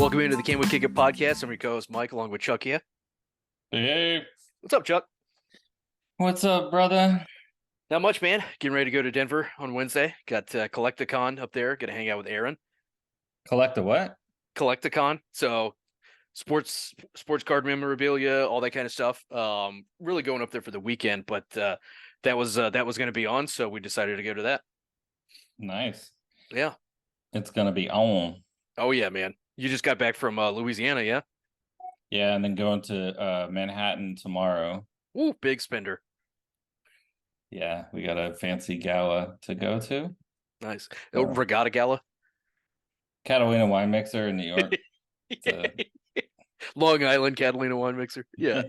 Welcome into the Can We Kick It podcast. I'm your co-host Mike, along with Chuck here. Hey, What's up, Chuck? what's up, brother? Not much, man. Getting ready to go to Denver on Wednesday. Got Collecticon up there. Gonna hang out with Aaron. Collect a what? Collecticon. So sports card memorabilia, all that kind of stuff. Really going up there for the weekend, but that was going to be on, so we decided to go to that. Nice. Yeah. It's gonna be on. Oh yeah, man. You just got back from Louisiana, yeah? Yeah, and then going to Manhattan tomorrow. Ooh, big spender. Yeah, we got a fancy gala to go to. Nice. Oh, So, Regatta Gala. Catalina Wine Mixer in New York. To, Long Island Catalina wine mixer. Yeah.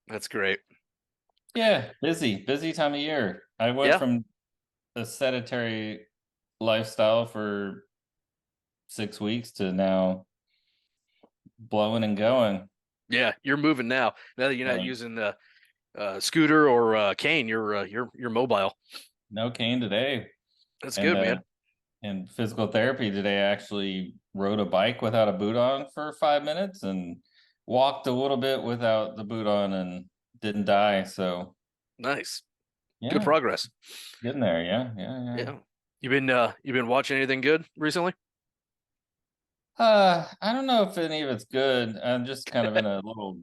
That's great. yeah, busy time of year. I went Yeah. from a sedentary lifestyle for 6 weeks to now blowing and going. Yeah. You're moving now. Now that you're not So, using the scooter or cane, you're mobile. no cane today. That's And good, man. in physical therapy today, I actually rode a bike without a boot on for 5 minutes and walked a little bit without the boot on and didn't die. So Nice. Good yeah, progress. getting there. Yeah. Yeah. You been watching anything good recently? I don't know if any of it's good. I'm just kind of in a little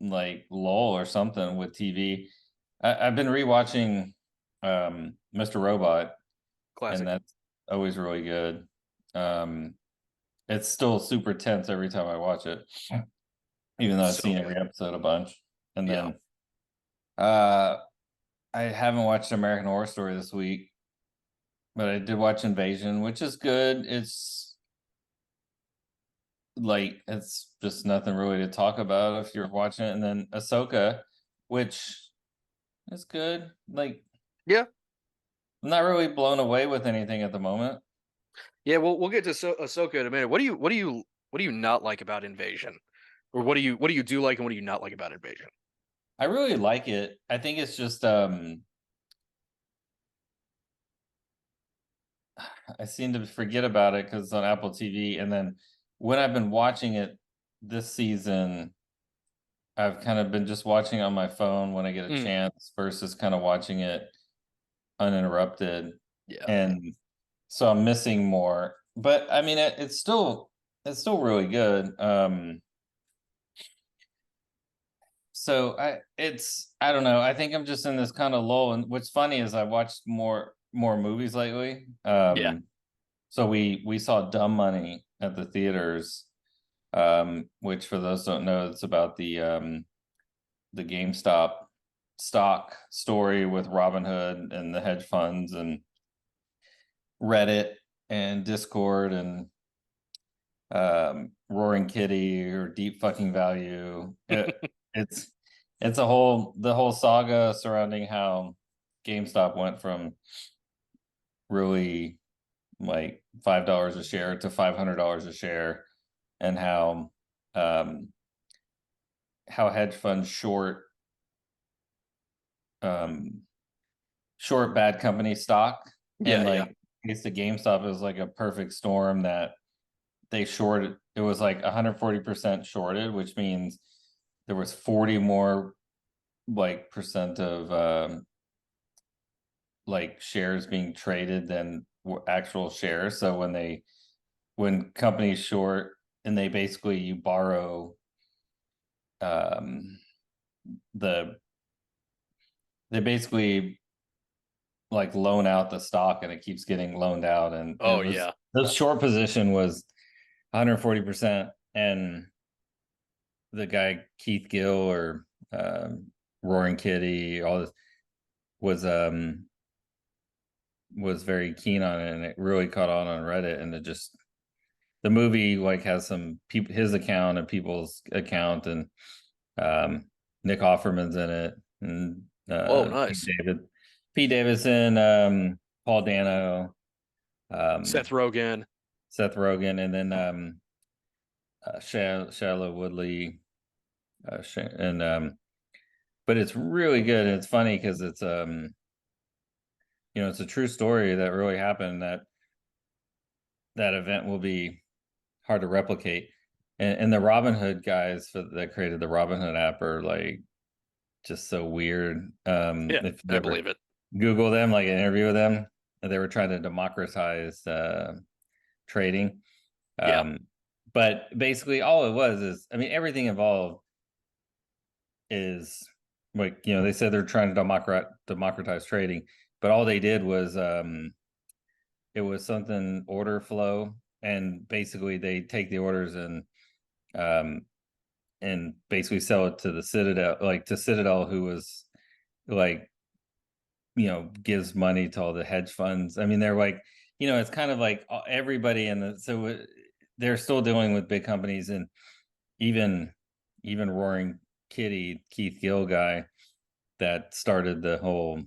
like lull or something with TV. I've been rewatching Mr. Robot, and Classic. that's always really good. Um, it's still super tense every time I watch it, even though I've So seen every good. episode a bunch. And Yeah. then uh I haven't watched American Horror Story this week, but I did watch Invasion, which is good. It's like it's just nothing really to talk about if you're watching it. And then Ahsoka, which is good. Like Yeah. I'm not really blown away with anything at the moment. Yeah. We'll get to Ahsoka in a minute. What do you not like about Invasion? Or what do you do like and what do you not like about Invasion? I really like it. I think it's just I seem to forget about it because it's on Apple TV. And then when I've been watching it this season, I've kind of been just watching on my phone when I get a Mm, chance versus kind of watching it uninterrupted. yeah. And so I'm missing more. But I mean it's still really good. So I don't know. I think I'm just in this kind of lull. And what's funny is I watched more movies lately. Yeah. So we saw Dumb Money at the theaters, which for those who don't know, it's about the GameStop stock story with Robinhood and the hedge funds and Reddit and Discord and Roaring Kitty or Deep Fucking Value. It's it's the whole saga surrounding how GameStop went from really like $5 a share to $500 a share, and um how hedge funds um short bad company stock. And Yeah, yeah. like I guess the GameStop is like a perfect storm that they shorted. It was like 140% shorted, which means there was 40 more like percent of like shares being traded than actual shares. So when companies short, and they basically you borrow um the they basically like loan out the stock, and it keeps getting loaned out, and it Oh was yeah. the short position was 140%. And the guy Keith Gill or Roaring Kitty, all this was very keen on it, and it really caught on Reddit. And it just the movie like has some people his account and people's account, and um, Nick Offerman's in it, and Oh, nice. Pete Davidson, Paul Dano, Seth um, Rogen. Seth Rogen, and then Shiloh Woodley, and but it's really good. And it's funny because it's it's a true story that really happened. That event will be hard to replicate. And the Robinhood guys that created the Robinhood app are like just so weird. Yeah, If you I ever believe it. Google them, like an interview with them, they were trying to democratize trading. Yeah. But basically, all it was is, I mean, everything involved is like, they said they're trying to democratize trading, but all they did was it was something order flow, and basically they take the orders um and basically sell it to the Citadel, like to Citadel, who was like, gives money to all the hedge funds. I mean, they're like, it's kind of like everybody in the, so they're still dealing with big companies. And even Roaring Kitty, Keith Gill guy that started the whole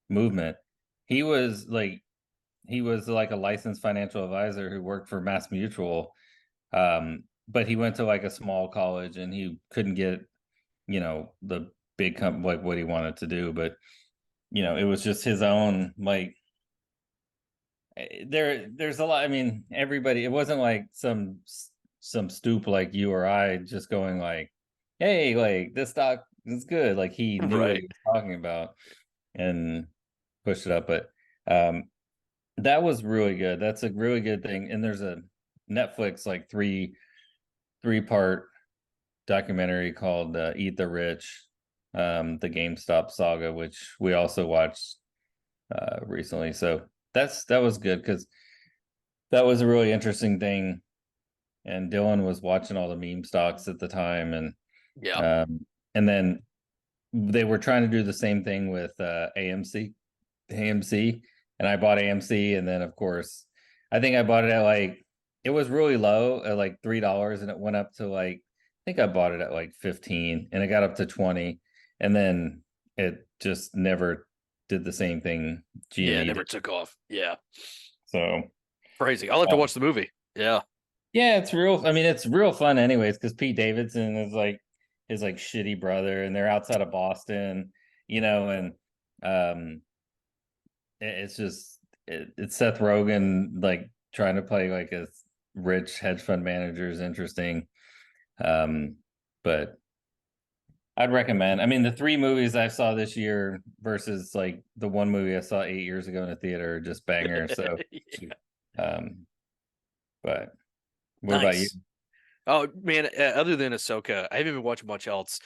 movement, he was like a licensed financial advisor who worked for Mass Mutual. But he went to like a small college and he couldn't get, the big company, like what he wanted to do. But it was just his own, like, there's a lot. I mean, everybody, it wasn't like some stoop like you or I just going like, hey, like this stock is good. Like he knew what Right. he was talking about and pushed it up. But um that was really good. That's a really good thing. And there's a Netflix like three-part documentary called Eat the Rich, the GameStop saga, which we also watched recently. So that was good because that was a really interesting thing. And Dylan was watching all the meme stocks at the time, Yeah. and then they were trying to do the same thing with AMC, and I bought AMC, and then of course, I think I bought it at like, it was really low at like $3, and it went up to like, I think I bought it at like 15, and it got up to 20, and then it just never did the same thing Yeah, it GME never did. took off. Yeah. So Crazy. I'll have to uh, watch the movie. Yeah. yeah, it's real. I mean, it's real fun anyways, because Pete Davidson is like his like shitty brother, and they're outside of Boston, and um it's just it's Seth Rogen like trying to play like a rich hedge fund manager is interesting. But I'd recommend. I mean, the three movies I saw this year versus like the one movie I saw 8 years ago in a theater are just bangers. So, Yeah. um, but what about you? Nice. Oh man, other than Ahsoka, I haven't been watching much else.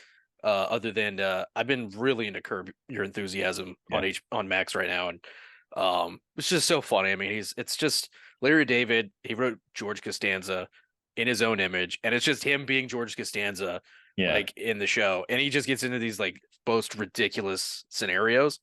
Other than I've been really into Curb Your Enthusiasm Yeah, on Max right now, and it's just so funny. I mean, it's just Larry David. He wrote George Costanza in his own image, and it's just him being George Costanza, yeah, like in the show, and he just gets into these like most ridiculous scenarios.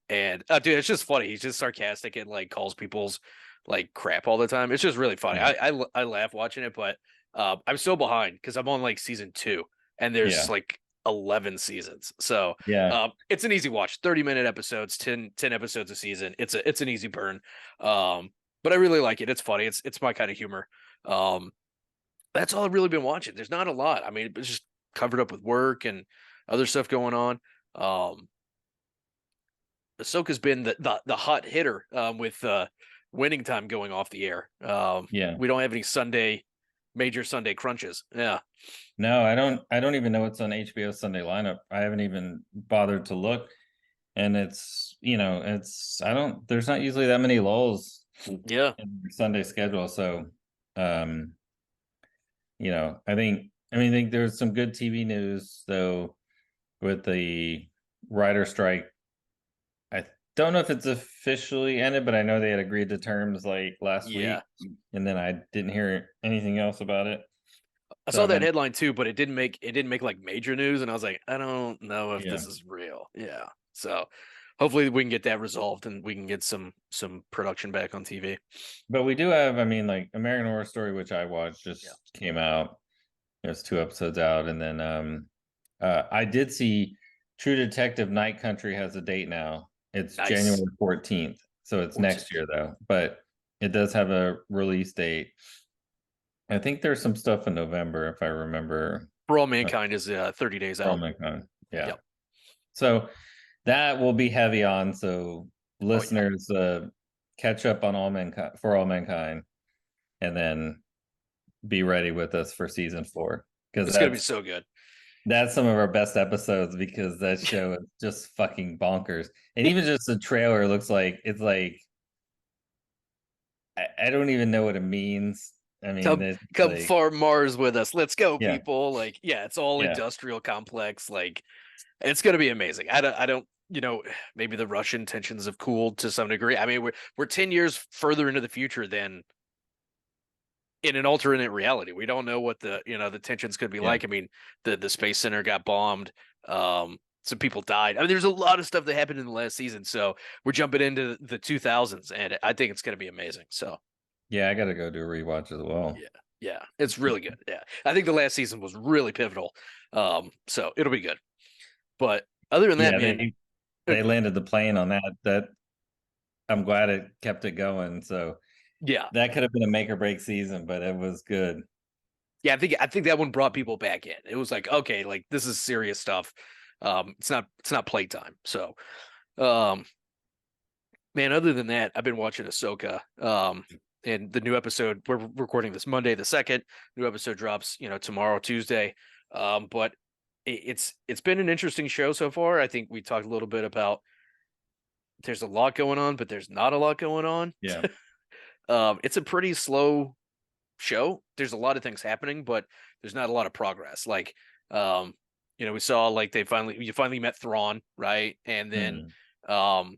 And dude, it's just funny. He's just sarcastic and like calls people's like crap all the time. It's just really funny. yeah, I laugh watching it, but I'm so behind because I'm on like season 2, and there's yeah, like 11 seasons. So yeah. it's an easy watch. 30-minute episodes, 10 episodes a season. It's an easy burn. But I really like it. It's funny. It's my kind of humor. Um, that's all I've really been watching. There's not a lot. I mean, it's just covered up with work and other stuff going on. Um, Ahsoka's been the hot hitter with winning time going off the air. Yeah. We don't have any major Sunday crunches. Yeah, No, I don't even know what's on HBO Sunday lineup. I haven't even bothered to look. And I don't, there's not usually that many lulls yeah, in your Sunday schedule. So, um, I think there's some good TV news though with the writer strike. I don't know if it's officially ended, but I know they had agreed to terms like last yeah. week, and then I didn't hear anything else about it. I So saw I've that been, headline too, but it didn't make like major news, and I was like, I don't know if yeah. this is real. Yeah, so hopefully we can get that resolved and we can get some production back on TV. But we do have, I mean, like American Horror Story, which I watched, Yeah, just came out. There's two episodes out, and then I did see True Detective Night Country has a date now. It's nice. January 14th, so it's next 14th. year though. But it does have a release date. I think there's some stuff in November if I remember. For All uh, Mankind is 30 days Oh out. my God. Yeah. Yep. So that will be heavy on. So Oh yeah. listeners, catch up on All Mankind, For All Mankind, and then be ready with us for season 4, because It's gonna be so good. that's some of our best episodes, because that show is just fucking bonkers. And even just the trailer looks like it's like I don't even know what it means. I mean, Come it's come like, farm Mars with us. Let's go, yeah, people. Like, yeah, it's all yeah, industrial complex. Like, it's gonna be amazing. I don't, maybe the Russian tensions have cooled to some degree. I mean, we're 10 years further into the future than in an alternate reality. We don't know what the tensions could be yeah, like. I mean, the space center got bombed. Some people died. I mean, there's a lot of stuff that happened in the last season. So we're jumping into the 2000s, and I think it's going to be amazing. So yeah. I gotta go do a rewatch as well. yeah, yeah, it's really good. Yeah, I think the last season was really pivotal. So it'll be good. But other than that, Yeah, man, they landed the plane on that. That I'm glad it kept it going. So yeah, that could have been a make or break season, but it was good. yeah, I think that one brought people back in. It was like, okay, like this is serious stuff. It's not playtime. So, um, man, other than that, I've been watching Ahsoka. And the new episode, we're recording this Monday the 2nd. New episode drops, tomorrow, Tuesday. But it's been an interesting show so far. I think we talked a little bit about there's a lot going on, but there's not a lot going on. Yeah, It's a pretty slow show. There's a lot of things happening, but there's not a lot of progress. Like, um, we saw like you finally met Thrawn, right? And then, hmm. um,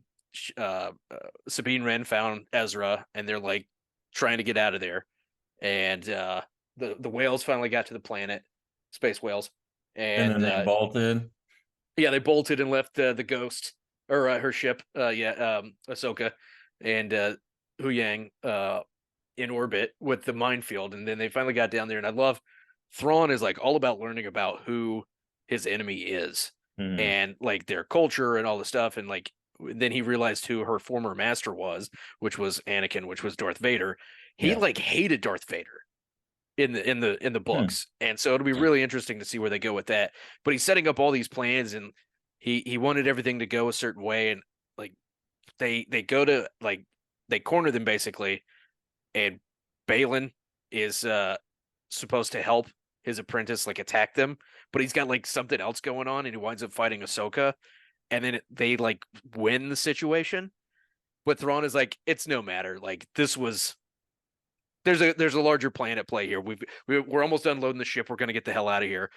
Sabine Wren found Ezra, and they're like trying to get out of there. And the whales finally got to the planet, space whales, And and then they bolted. yeah, they bolted and left the ghost or her ship, Ahsoka and Hu Yang in orbit with the minefield, and then they finally got down there. And I love Thrawn is like all about learning about who his enemy is Hmm. and like their culture and all the stuff, and like then he realized who her former master was, which was Anakin, which was Darth Vader. He Yeah. like hated Darth Vader in the Hmm. books, and so it'll be really interesting to see where they go with that. But he's setting up all these plans, and he wanted everything to go a certain way, and like they go to like they corner them basically, and Balin is supposed to help his apprentice like attack them, but he's got like something else going on, and he winds up fighting Ahsoka, and then they like win the situation. But Thrawn is like, it's no matter. Like this was there's a larger plan at play here. We're almost unloading the ship. We're gonna get the hell out of here.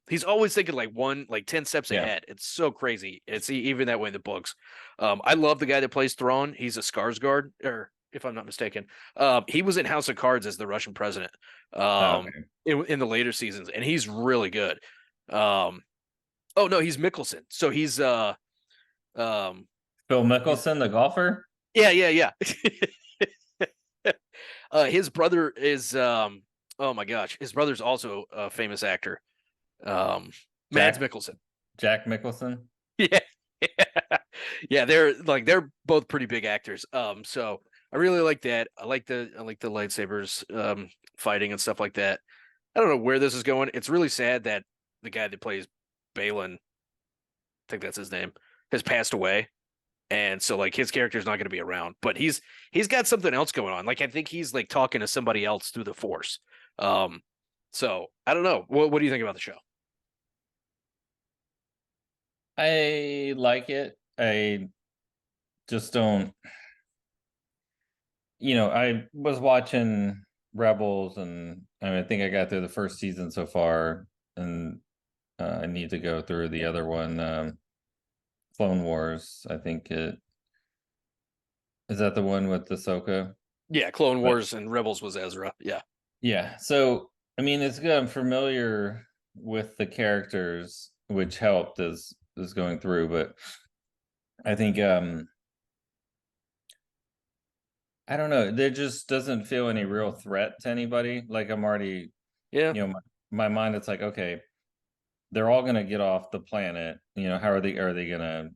He's always thinking like 10 steps Yeah. ahead. It's so crazy. It's even that way in the books. I love the guy that plays Thrawn. He's a Skarsgård, or if I'm not mistaken. He was in House of Cards as the Russian president. Oh, Um, okay. in the later seasons, and he's really good. Oh no, he's Mickelson. So he's um, Phil he's Mickelson, the golfer. yeah, yeah, yeah. His brother is oh my gosh, his brother's also a famous actor. Um, Mads Jack Mikkelsen. Jack Mickelson. Yeah. Yeah, they're both pretty big actors. So I really like that. I like the lightsabers fighting and stuff like that. I don't know where this is going. It's really sad that the guy that plays Balin, I think that's his name, has passed away. And so like his character is not going to be around, but he's got something else going on. Like I think he's like talking to somebody else through the force. Um, so I don't know. What do you think about the show? I like it. I just don't. I was watching Rebels, and I think I got through the first season so far, and I need to go through the other one, Clone Wars. I think it is that the one with Ahsoka. Yeah, Clone But Wars and Rebels was Ezra. Yeah, yeah, so I mean, it's good. I'm familiar with the characters, which helped as going through. But I think I don't know. There just doesn't feel any real threat to anybody. Like I'm already, yeah. my mind. It's like, okay, they're all gonna get off the planet. How are they gonna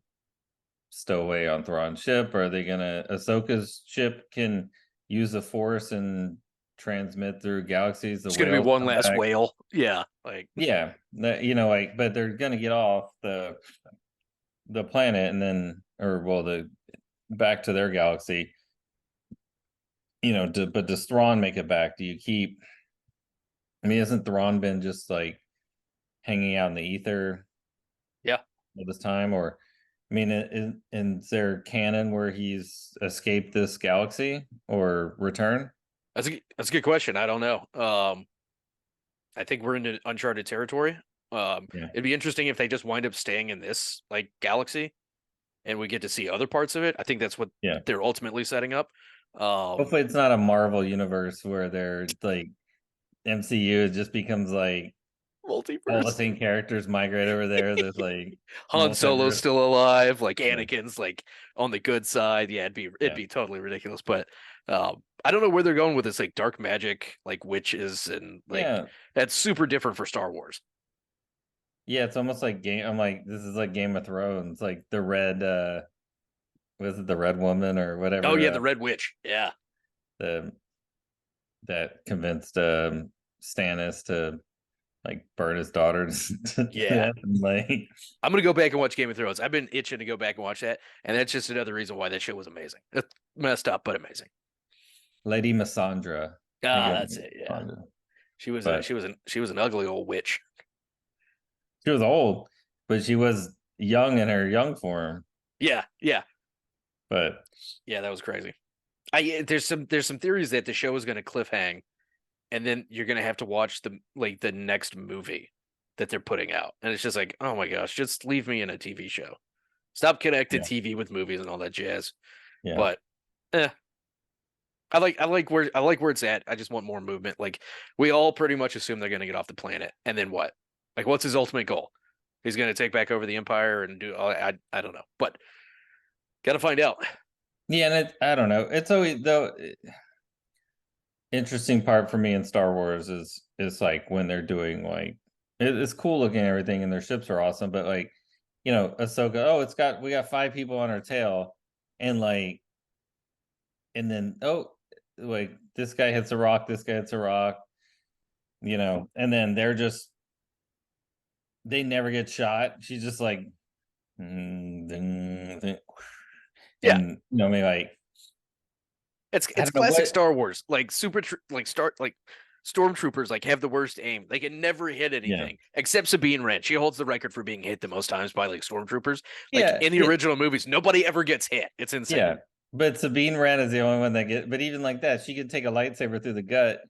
stow away on Thrawn's ship? Are they gonna Ahsoka's ship can use the Force and transmit through galaxies? The It's gonna be whales one come last back. whale. Yeah, like Yeah, like, but they're gonna get off the planet, and then, or well, the back to their galaxy. But does Thrawn make it back? Do you keep I mean, isn't Thrawn been just like hanging out in the ether Yeah, all this time? Or, I mean, is there canon where he's escaped this galaxy or return? that's a good question. I don't know. I think we're into uncharted territory. Yeah. It'd be interesting if they just wind up staying in this like galaxy and we get to see other parts of it. I think that's what Yeah. they're ultimately setting up. Um, Hopefully, it's not a Marvel universe where they're like MCU just becomes like all the multiverse. same characters migrate over there. There's like Han Solo's multiverse. still alive, like Yeah. Anakin's like on the good side. Yeah, it'd Yeah. be totally ridiculous. But I don't know where they're going with this like dark magic, like witches and like Yeah. that's super different for Star Wars. Yeah. It's almost like game. I'm like, this is like Game of Thrones, like the red, was it the Red Woman or Oh whatever? yeah, the Red Witch. Yeah. The that convinced Stannis to like burn his daughter to Yeah. death. And, like, I'm gonna go back and watch Game of Thrones. I've been itching to go back and watch that, and that's just another reason why that show was amazing. It's messed up, but amazing. Lady Missandra. I think Ah, it that's was it. Yeah, Missandra. she But was an ugly old witch. she was old, but she was young in her young form. Yeah, yeah, But yeah. That was crazy. There's some theories that the show is gonna cliffhang, and then you're gonna have to watch the next movie that they're putting out, and it's just like, oh my gosh, just leave me in a TV show. Stop connecting yeah, TV with movies and all that jazz. yeah, But eh, I like where it's at. I just want more movement. Like we all pretty much assume they're gonna get off the planet, and then what? Like what's his ultimate goal? He's gonna take back over the empire and do. I don't know, but gotta find out. yeah. And I don't know. It's always though. Interesting part for me in Star Wars is like when they're doing like it's cool looking and everything, and their ships are awesome, but like Ahsoka, oh, we got 5 people on our tail, and like and then oh, like this guy hits a rock, this guy hits a rock, and then they never get shot. She's just like, ding, ding, Yeah, and maybe like I it's don't know classic what. Star Wars. Like like stormtroopers like have the worst aim. They can never hit Yeah, anything except Sabine Wren. She holds the record for being hit the most times by like stormtroopers. Like yeah, in the original movies, nobody ever gets hit. It's insane. yeah. But Sabine Wren is the only one that but even like that, she could take a lightsaber through the gut,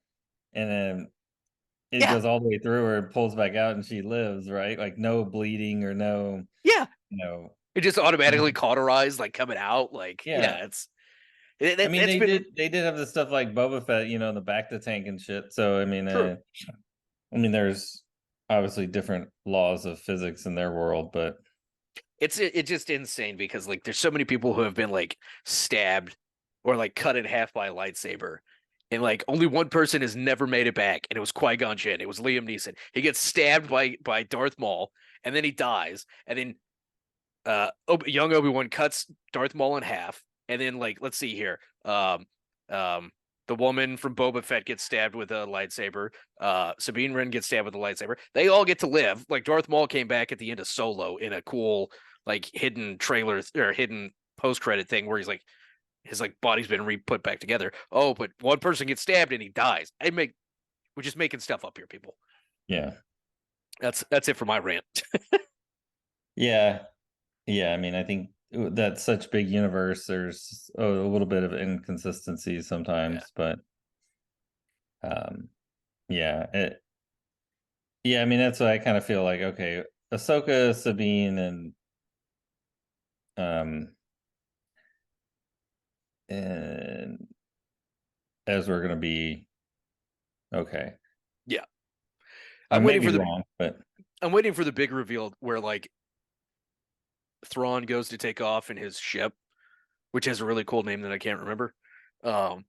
and then it Yeah, goes all the way through her and pulls back out, and she lives, right? Like no bleeding or no, yeah. you know, It just automatically cauterized, like coming out. Like yeah. yeah, it's I mean, that's been they did have the stuff like Boba Fett, in the back of the tank and shit. So true. I mean, there's obviously different laws of physics in their world, but It's just insane because like there's so many people who have been like stabbed or like cut in half by a lightsaber. And like only one person has never made it back, and it was Qui-Gon Jinn. It was Liam Neeson. He gets stabbed by Darth Maul, and then he dies. And then young Obi-Wan cuts Darth Maul in half. And then like let's see here. Um the woman from Boba Fett gets stabbed with a lightsaber. Sabine Wren gets stabbed with a lightsaber. They all get to live. Like Darth Maul came back at the end of Solo in a cool like hidden trailer or hidden post credit thing where he's like his like body's been re-put back together. Oh, but one person gets stabbed and he dies. We're just making stuff up here, people. yeah, That's it for my rant. yeah, yeah. I mean, I think that's such big universe. There's a little bit of inconsistency Yeah. sometimes, but um, yeah, yeah. I mean, that's what I kind of feel like. Okay, Ahsoka, Sabine, um, and Ezra are going to be okay. Yeah. I I'm may waiting be for the wrong, but I'm waiting for the big reveal where like Thrawn goes to take off in his ship, which has a really cool name that I can't remember. Um,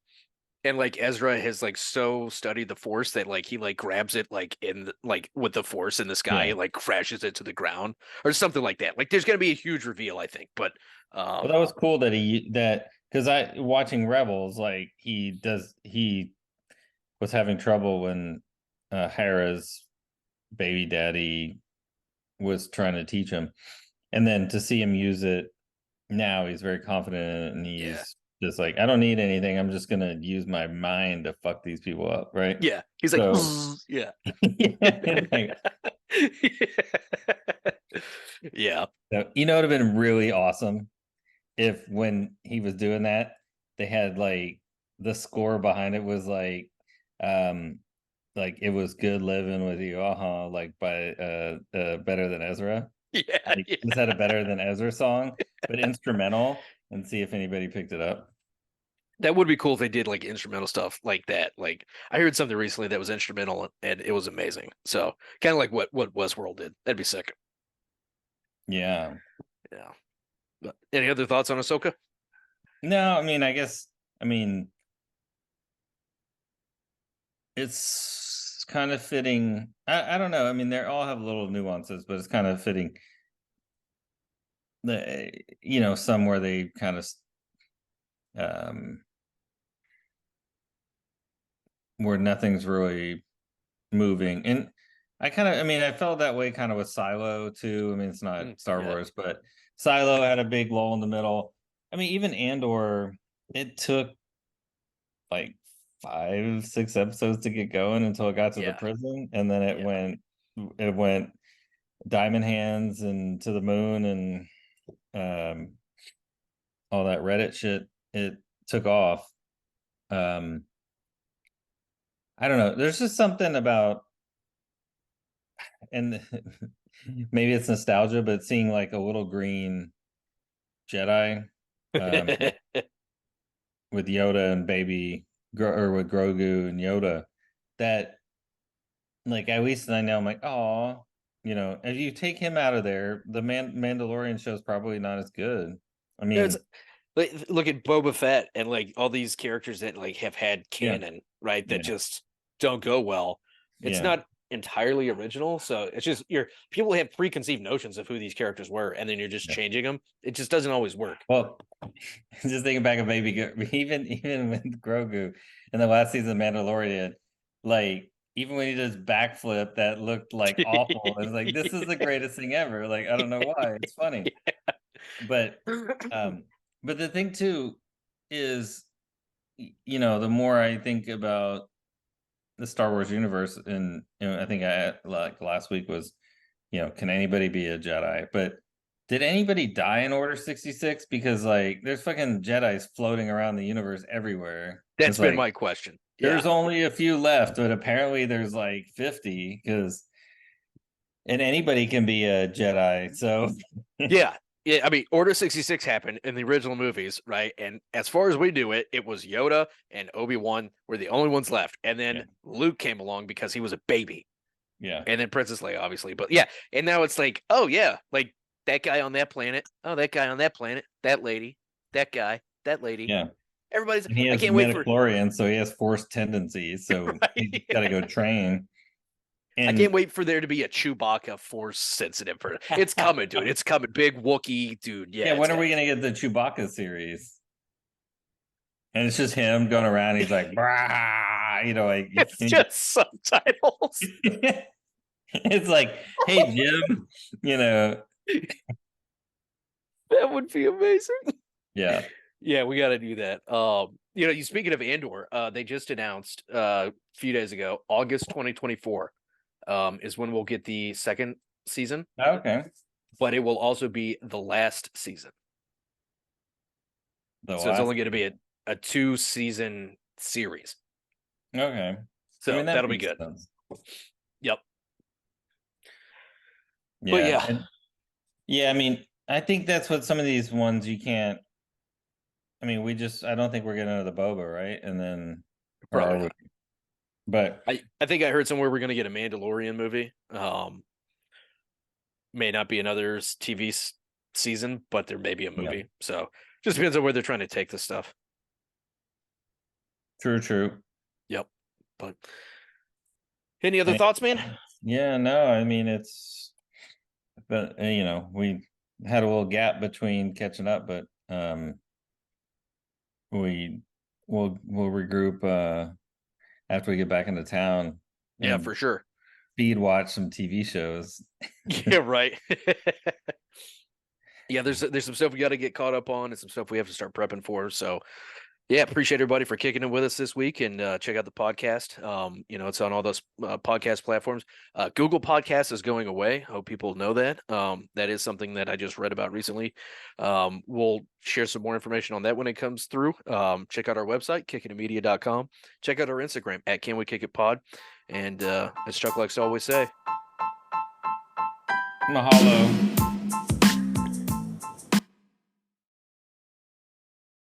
and like Ezra has like so studied the Force that like he like grabs it like like with the Force in the sky yeah. and like crashes it to the ground or something like that. Like there's gonna be a huge reveal, I think. But Well, that was cool that because I watching Rebels, like he was having trouble when Hera's baby daddy was trying to teach him, and then to see him use it now, he's very confident in it, and yeah, he's just like, I don't need anything. I'm just gonna use my mind to fuck these people up, right? Yeah. He's like, So yeah. like, Yeah. so, you know, it would have been really awesome if when he was doing that, they had like the score behind it was um like it was good living with you, like by Better Than Ezra. Yeah. Like Yeah. just had a Better Than Ezra song, but instrumental, and see if anybody picked it up. That would be cool if they did like instrumental stuff like that. Like I heard something recently that was instrumental and it was amazing. So kind of like what Westworld did. That'd be sick. Yeah. Yeah. But any other thoughts on Ahsoka? No, I mean, I guess, I mean, it's kind of fitting. I don't know. I mean, they all have little nuances, but it's kind of fitting. Some where they kind of um where nothing's really moving. And I mean, I felt that way kind of with Silo too. I mean, it's not Star Yeah. Wars, but Silo had a big lull in the middle. I mean, even Andor, it took like 5, 6 episodes to get going until it got to the Yeah. prison, and then Yeah. it went Diamond Hands and to the moon and um all that Reddit shit. It took off. Um, I don't know. There's just something about, and maybe it's nostalgia, but seeing like a little green Jedi um, with Yoda and or with Grogu and Yoda, that like at least I know I'm like, oh, if you take him out of there, the Mandalorian show is probably not as good. I It's mean, like look at Boba Fett and like all these characters that like have had yeah, canon, right? That yeah, just don't go well. It's yeah, not entirely original, so it's just people have preconceived notions of who these characters were, and then you're just yeah. changing them. It just doesn't always work. Well, just thinking back of even with Grogu in the last season of Mandalorian, like even when he does backflip, that looked like awful. It's like this is the greatest thing ever. Like I don't know why, it's funny, but um, but the thing too is, the more I think about the Star Wars universe, and I think I like last week was, can anybody be a Jedi? But did anybody die in Order 66? Because like there's fucking Jedis floating around the universe everywhere. That's It's been like my question. there's Yeah. only a few left, but apparently there's like 50 and anybody can be a Jedi. So Yeah. Yeah, I mean, Order 66 happened in the original movies, right? And as far as we do it, it was Yoda and Obi-Wan were the only ones left. And yeah, then Luke came along because he was a baby. yeah, And then Princess Leia, obviously. But yeah, and now it's like, oh yeah, like that guy on that planet. Oh, that guy on that planet. That lady. That guy. That lady. yeah. Everybody's. And he I has can't wait for. midichlorians, so he has force tendencies. So he just got to Right? go train. I can't And wait for there to be a Chewbacca force sensitive person. It's coming, dude. It's coming. Big Wookie, dude. yeah, Yeah, it's when are got. we gonna get the Chewbacca series? And it's just him going around. He's like, brah, like It's just subtitles. it's like, hey Jim, you know, That would be amazing. yeah. Yeah, we got to do that. You speaking of Andor, they just announced a few days ago, August 2024, is when we'll get the second season, Okay. but it will also be the last season. The So it's last only going to be season. a 2-season series. Okay. I mean So that that'll be makes good. sense. Yep. But Yeah. yeah, And yeah, I mean, I think that's what some of these ones you can't. I mean, I don't think we're getting into the boba, right? And then, or probably are we? not. But I think I heard somewhere we're going to get a Mandalorian movie. May not be another TV season, but there may be a yeah, movie. So just depends on where they're trying to take this stuff. true, true. Yep. But any other And, thoughts, man? yeah, no, I mean but we had a little gap between catching up, but we we'll regroup after we get back into town Yeah, and for sure. speed watch some TV shows. Yeah, right. Yeah, there's some stuff we got to get caught up on and some stuff we have to start prepping for. So yeah, appreciate everybody for kicking it with us this week, and check out the podcast. It's on all those podcast platforms. Google Podcasts is going away. Hope people know that. That is something that I just read about recently. We'll share some more information on that when it comes through. Check out our website, kickingitmedia.com. Check out our Instagram at Can We Kick It Pod. And as Chuck likes to always say, Mahalo.